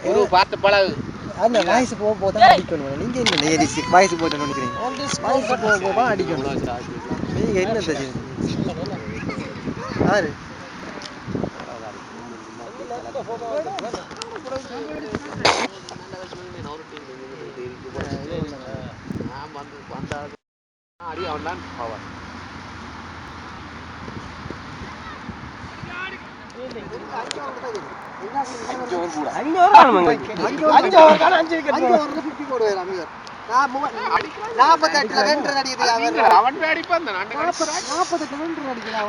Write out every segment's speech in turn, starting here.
குரு பார்த்து பழகு. அந்த வயசு போக போதான் அடிக்கணும். நீங்க என்ன லேடிஸ் வயசு போயிட்டு நினைக்கிறீங்க? வயசு போக போக அடிக்கணும். நீங்க என்ன தெரியும்? யாரு அடி அவன் பவர்.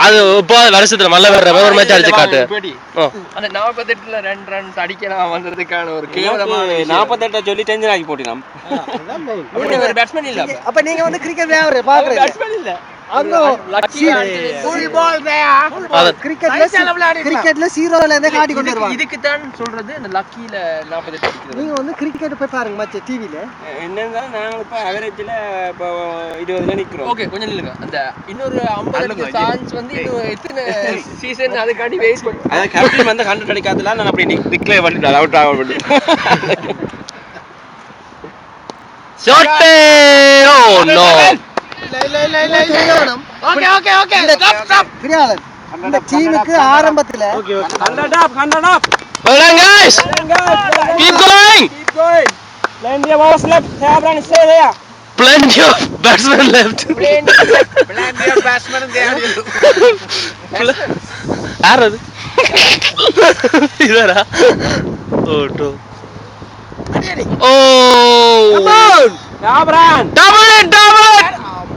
அது இப்போ வருஷத்துல மல்ல வேற ஒரு மேட்ச் அடிச்சு காட்டு. அந்த 48ல 2 ரன்ஸ் அடிக்கலாம் வந்ததுக்கான ஒரு கேவலமான 48 சொல்லி டென்ஷன் ஆகி போட்டினாம். ஒரு பேட்ஸ்மேன் இல்ல. அப்ப நீங்க வந்து கிரிக்கெட் விளையாடுற பாக்குறீங்க. பேட்ஸ்மேன் இல்ல. அந்த லக்கி ஃபுல் பால் கிரிக்கெட்ல 0ல இருந்தே காட்டி கொண்டு வருவாங்க. இதுக்கு தான் சொல்றது அந்த லக்கில 48 அடிக்கிறது. நீங்க வந்து கிரிக்கெட் போய் பாருங்க மச்ச டிவில. என்னன்னா நாங்க இப்ப அவரேஜ்ல இப்ப 20ல நிக்கிறோம். ஓகே கொஞ்சம் நில்லுங்க. அந்த இன்னொரு 50 சான்ஸ் வந்து இன்னும் எத்தனை சீசன் அதுக்காண்டி வெயிட் பண்ணி. அத கேப்டன் வந்து 100 அடிக்காதல நான் அப்படி டிக்ளேர் பண்ணிட்டேன். அவுட் ஆக பண்ணி. Shot. Oh no. Okay stop. கிரியாலன் இந்த டீமுக்கு ஆரம்பத்துல okay 100 up. Well done guys. Keep going. Plenty of balls left. Have run stay there. Plenty of batsmen left. Plenty of batsmen there. யார் அது? இதரா? ஓட்டோ. Oh. Come on. Have run. Double it.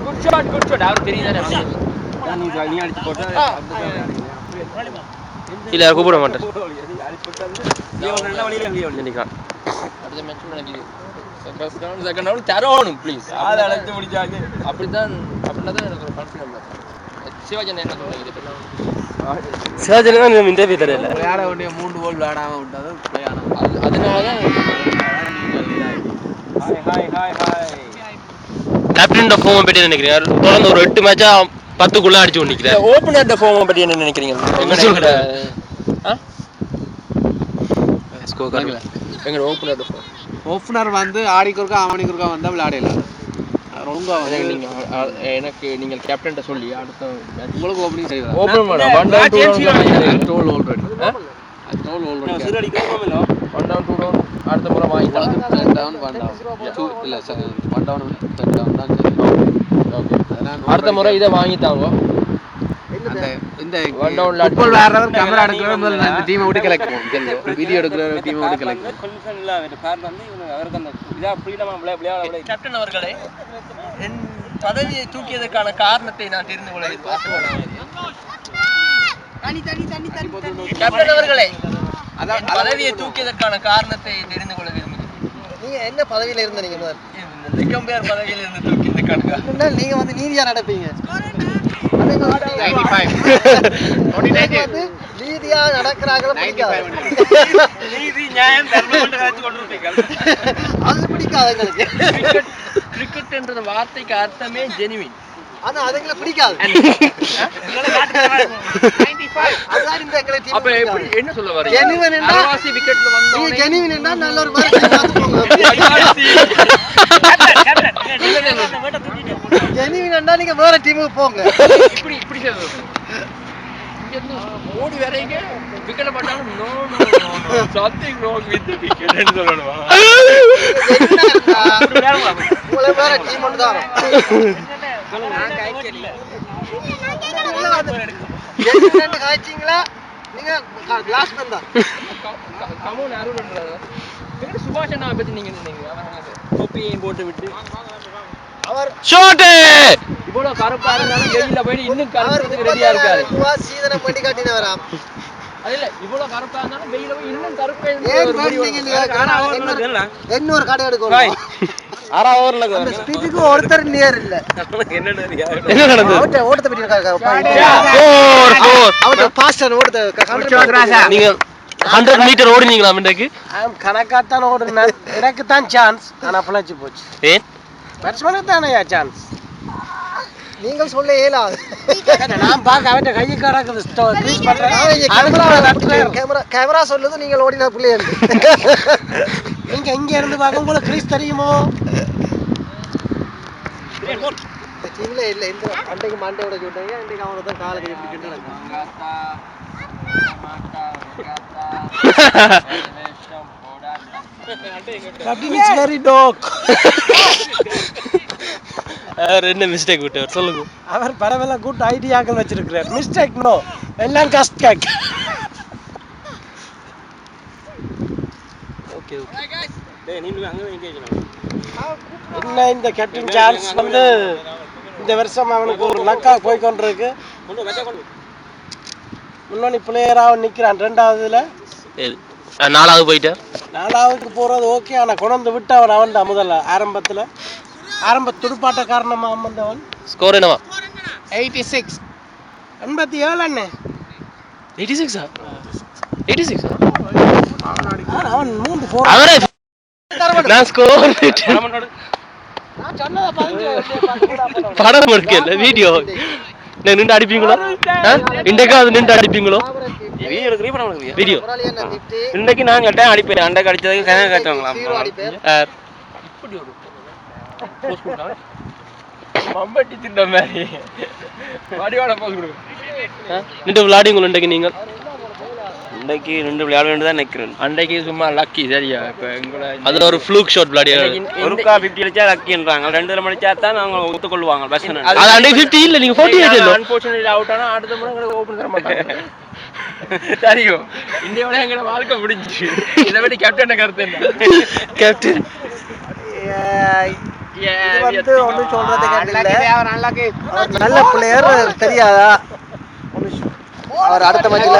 Good shot. அவருக்கு தெரியுதானே? நீ அடிச்சு போட்டா இல்ல கூப்பிட மாட்டேன். நல்ல வழியில நினைக்கிறான். அடுத்த மேட்ச் நடக்குது. ஃபர்ஸ்ட் ரவுண்ட் செகண்ட் ரவுண்ட் தரோணும் ப்ளீஸ். ஆள அழைச்சு முடிச்சாங்க. அப்படிதான் எனக்கு ஒரு கான்ஃபிடன்ஸ். சிவாஜி என்ன சொல்றீங்க இத பத்தி? சிவாஜி தான் இன்டர்வியூ தரல. விளையாட வேண்டிய 3 கோல் விளையாடாம விட்டது ப்ளே ஆனா. அதனால ஹாய். கேப்டன் ஆஃப் ஃபார்ம் பத்தி நினைக்கிறீங்க. தொடர்ந்து ஒரு 8 மேட்சா 10க்குள்ள அடிச்சு கொண்டிருக்கிறார். ஓபனர் ஃபார்ம் பத்தி என்ன நினைக்கிறீங்க? எங்க ஓபனர் வந்து ஆடிக்குறுக்கா அவனிக்குறுக்கா வந்தா விளையாடலாம். ரொம்ப எனக்கு நீங்க கேப்டன் சொல்லி அடுத்த உங்களுக்கு ஓபனிங் செய்வா. ஓபன் பண்ண 1 down 2 down டோல் ஆல்ரெடி. டோல் ஆல்ரெடி. சிறு அடிக்காம இல்ல. 1 down 2 down அடுத்த முறை வாங்கிடலாம். 10 down 1 down 2 இல்ல 1 down 10 down தான் சரி. ஓகே. அடுத்த முறை இத வாங்கிட்டாங்க. இந்த 1 downல ஃபுட்பால் விளையாடுறவர் கேமரா எடுக்கறவர் முதல்ல இந்த டீமை விட்டு கலக்குவோம். வீடியோ எடுக்கறவர் டீமை விட்டு கலக்குவோம். கன்ஃபர்ம் இல்ல அந்த கார் வந்து அவருக்கு அந்த இதா ஃப்ரீடமா விளையாட. கேப்டன் அவர்களே என் பதவியை தூக்கியதற்கான காரணத்தை நான் தெரிந்து கொள்ள ஆசைப்படுகிறேன். கேப்டன் அவர்களே அதான் பதவியை தூக்கியதற்கான காரணத்தை தெரிந்து கொள்ள விரும்புகிறேன். நீங்க என்ன பதவியில இருந்த நீங்க முதல்ல? லெக்கம்பேர் பதவியில இருந்து தூக்கியதற்கான காரணம் நீங்க வந்து நீதியா நடப்பீங்க. 95 நீதியா நடக்கறாங்கள பிடிக்காது. நீதி நியாயம் தர்மம் என்று கழிச்சு கொண்டிருப்பீங்க. அது பிடிக்காது உங்களுக்கு. கிரிக்கெட் என்ற வார்த்தைக்கு அர்த்தமே ஜெனுவின். ஆனா அதுங்கள பிடிக்காது. எங்களை காட்டுறாங்க 95 அதான் இந்த எங்களை டீம். அப்ப எப்படி என்ன சொல்ல வரீங்க? ஜெனுவின் என்றா அரவாசி விக்கெட்ல வந்தோனே நீங்க ஜெனுவின் என்றா நல்ல ஒரு மாதிரி பார்த்து போங்க. ஜெனுவின் என்றா நீங்க வேற டீமுக்கு போங்க. இப்படி சொல்றது. இங்க இருந்து ஓடி வரீங்க விக்கெட் போட்டாலும் no something wrong with the wicket ன்னு சொல்லணுமா? உங்கள வேற டீம் ஒன்னு தான். நான் கைக்கல. ஜெனுவின் காய்ச்சிங்களா? நீங்க கிளாஸ் மேன் தான். கமோன் அருள்ன்றாரு. எங்க சுபாஷ் அண்ணா பத்தி நீங்க நினைக்கிறீங்க? அவர் தொப்பியையும் போட்டு விட்டு அவர் ஷாட். இவ்வளவு கருப்பா இருந்தாலும் வெயில்ல போய் இன்னும் கருப்புறதுக்கு ரெடியா இருக்காரு. சீதனம் பண்ணி காட்டினவராம். அது இல்ல இவ்வளவு கருப்பா இருந்தாலும் வெயில்ல போய் இன்னும் கருப்பா இன்னொரு கடை எடுக்கணும். 6 ஓவர்ல அந்த ஸ்பீடுக்கு ஒருத்தர் நியர் இல்ல. என்ன நடந்தது? ஓட்டத்தை பத்தி இருக்காங்க. 4 அவட்ட பாஸ்டர் ஓடுது. நீங்க 100 மீட்டர் ஓடினீங்களா இன்றைக்கு? கணக்காத்தான் ஓடுனேன். எனக்கு தான் சான்ஸ். ஆனா பிழைச்சு போச்சு. ஏன்? பேட்ஸ்மேனுக்கு தானே சான்ஸ். நீங்கள் சொல்ல இயலாது. நான் பார்க்க அவன் கையை கறக்குது க்ரீஸ் பண்றேன். கேமரா சொல்லுது நீங்கள் ஓடின பிள்ளைகள். நீங்க இங்க இருந்து பார்க்க உங்களுக்கு க்ரீஸ் தெரியுமோ? டீம்ல இல்ல இந்த அன்றைக்கு மாண்டோட சொல்றாங்க, அன்றைக்கு அவனை தான் காலை கை பிடிச்சிட்டு நடக்கும். It's very talk. அவர் என்ன மிஸ்டேக் விட்டார் சொல்லுங்க. அவர் பரவாயில்ல குட் ஐடியாக்கள் வச்சிருக்கிறார். மிஸ்டேக் நோ, எல்லாம் கஸ்ட் கேக். Okay okay. டேய் நீங்க அங்க எங்கேஜ் பண்ணு. என்ன இந்த கேப்டன் சார்ல்ஸ் வந்து இந்த வருஷம் அவனுக்கு ஒரு லக்கா போய் கொண்டிருக்கு. கொண்டு வெச்ச கொண்டு. முன்னணி பிளேயராக நிற்கிறான். ரெண்டாவதுல நாலாவது போயிட்டார். நாலாவதுக்கு போறது ஓகே. ஆனா கொண்டு விட்டு அவன் தான் முதல்ல ஆரம்ப துடுப்பாட்ட காரணமா அமர்ந்தவன். ஸ்கோர் என்னவா? 86. 87 அண்ணே. 86 86 அவன் 3 4 அவரே நான் ஸ்கோர் நான் சொன்னத பாருங்க. படம் எடுக்கல வீடியோ. நான் நின்று அடிப்பீங்களோ? இன்றைக்கு அது நின்று அடிப்பீங்களோ? வீடியோ எடுக்கறீ படம் எடுக்கறீ? வீடியோ இன்னைக்கு நான் கேட்டேன் அடிப்பேன். அண்டை கடிச்சதுக்கு கணக்கு காட்டுவாங்களா? இப்படி ஒரு போஸ்ட் கொடுத்தா மம்பட்டி திண்ட மாதிரி வாடிவாட போஸ்ட் கொடுங்க. நின்று விளையாடுங்களோ இன்றைக்கு நீங்கள்? இன்னைக்கு 2 விளையாட வேண்டியதான் நிக்கிறேன். அன்றைக்கு சும்மா லக்கி சரியா? இப்ப எங்களோட அதுல ஒரு ஃப்ளூக் ஷாட் விளையாடி ஒருக்கா 50 அடிச்சா லக்கின்றாங்க. 2 மணிச்சா தான் அவங்க ஒத்துக்கொள்வாங்க. பஸ் அது அன்றைக்கு 50 இல்ல, நீங்க 48 இல்ல. அன்ஃபார்ச்சுனேட்லி அவுட் ஆனா அடுத்த முறை உங்களுக்கு ஓபன் தர மாட்டாங்க. சரியோ இந்தியாவோட எங்களோட வாழ்க்கை முடிஞ்சிச்சு. இதை விட கேப்டன் கருத்து என்ன? கேப்டன் வந்து ஒன்றும் சொல்றது கேட்டில்ல. நல்ல பிளேயர் தெரியாதா? அவர் அடுத்த மேட்ச்ல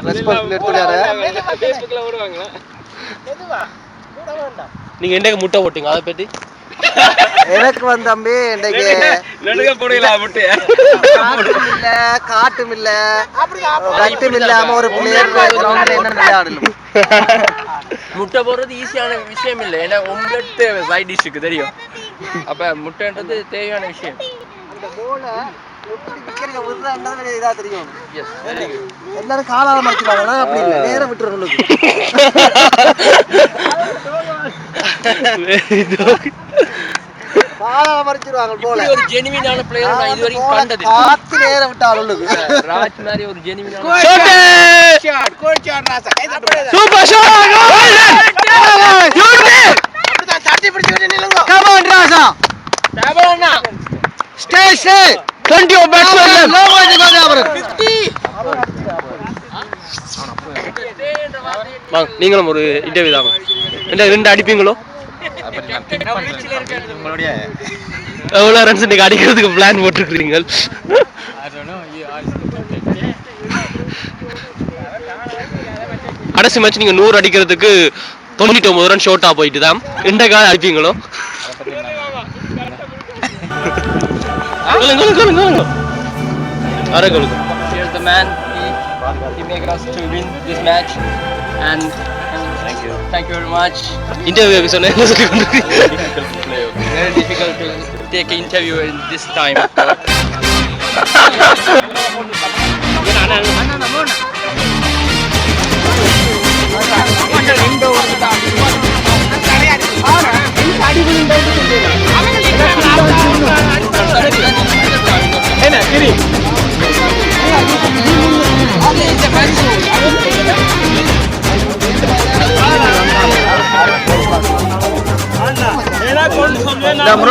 ரெஸ்பான்சிபிலிட்டி எடுத்துறாரு. ஃபேஸ்புக்ல ஓடுவாங்களா? நீங்க என்னைக்கு முட்டை போட்டீங்க அதை பத்தி? எனக்கு வந்து தம்பி இன்னைக்கு நடுக போடுங்களா முட்டை? இல்ல காட்டும் இல்ல கட்டும் இல்லாம ஒரு பிளேயர் கிரவுண்ட்ல என்ன விளையாடணும். முட்டை போடுறது ஈஸியான விஷயம் இல்லை. ஏன்னா உங்களுக்கு தேவை சைட் டிஷ்ஷுக்கு தெரியும். அப்ப முட்டைன்றது தேவையான விஷயம். அந்த கோல எப்படி விக்கெட் விடுறான்றது இதா தெரியும். Yes very good. எல்லாரும் காலால மடிச்சுறாங்க. அப்படி இல்ல நேரா விட்டுறணும். காலால மடிச்சுறாங்க போல. ஒரு ஜெனுவினான பிளேயர் நான் இதுவரைக்கும் கண்டது. காத்து நேரா விட்டு ஆளுங்க. ராஜ் மாதிரி ஒரு ஜெனுவினான ஷாட் கோல் ஷாட் ராசா. Super shot. அப்படிதான் தட்டி பிடிச்சு நில்லுங்க. கம் ஆன் ராசா. டேபலண்ணா. Stay 20 of batsmen. Low voice கோல் அவர். 50. வாங்க நீங்களும் ஒரு இன்டர்வியூ தாங்க. ரெண்டு அடிப்பீங்களோ? எவ்வளவு ரன்ஸ் நீங்க அடிக்கிறதுக்கு பிளான் போட்டுருக்கீங்க? கடைசி மேட்ச் நீங்க 100 அடிக்கிறதுக்கு 99 ரன் ஷோர்ட்டா போயிட்டு தான் இன்றைக்கு அடிப்பீங்களோ? Here's the man. He made us to win this match, and thank you very much. Interview சொன்ன என்ன சொல்லி கொண்டிருக்கீங்க? Very difficult to take an interview in this time. என்ன சரி ஏனா கொண்டு சொல்வேன் நான்